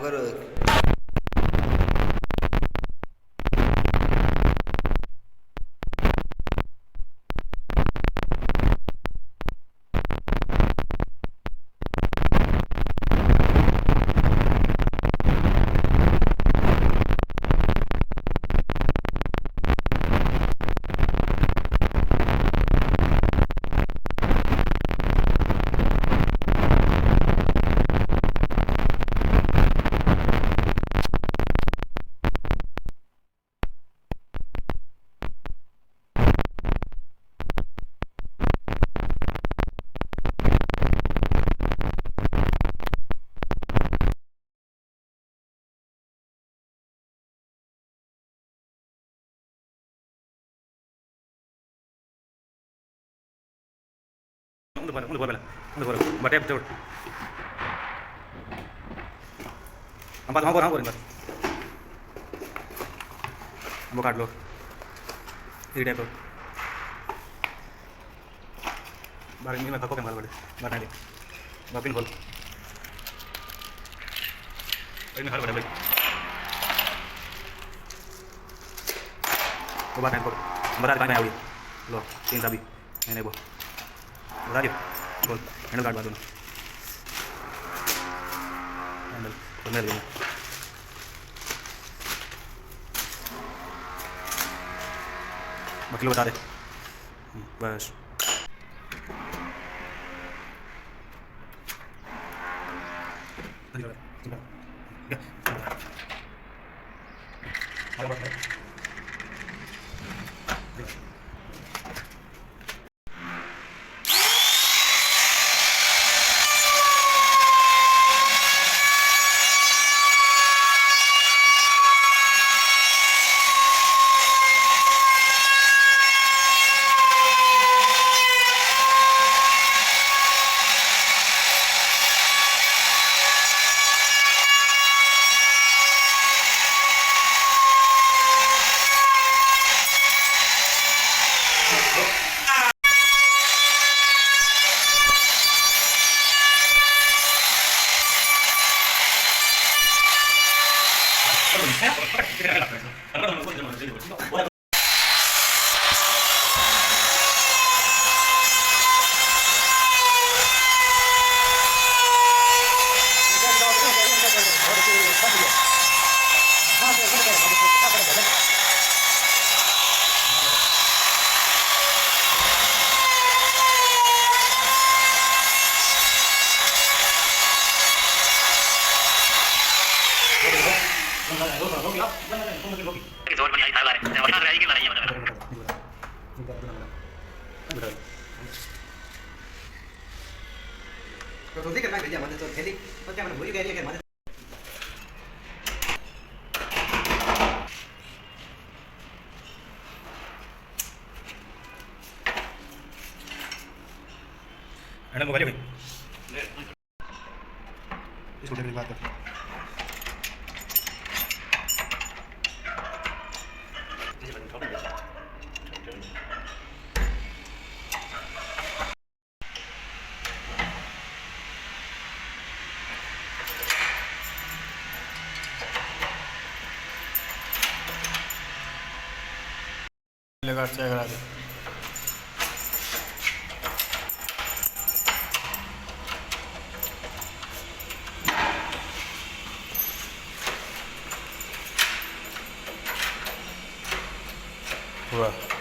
करो। ಮುಂದೆ ಹೋಗಲ್ಲ ಮುಂದೆ ಹೋಗಲ್ಲ ಬಟ್ಟೆ ಬಿಟ್ಟು हम बात हाँ बोल बस वो काट लो ये टाइप बाहर नहीं मैं थको के मार बड़े बाहर नहीं बाकी खोल इन हर बड़े भाई वो बात नहीं खोल बता पानी आओगी लो 3 चाबी मैंने वो बता दियो खोल हैंडल काट दोनों हैंडल खोलने लगे बाकी बता दे बस तो ठीक है मैं भेजा मत तो खेली तो क्या मैंने भूल गया कि मत मैडम मोबाइल भाई इसको टेक्निक बात कर लगा चेक करा दे हुआ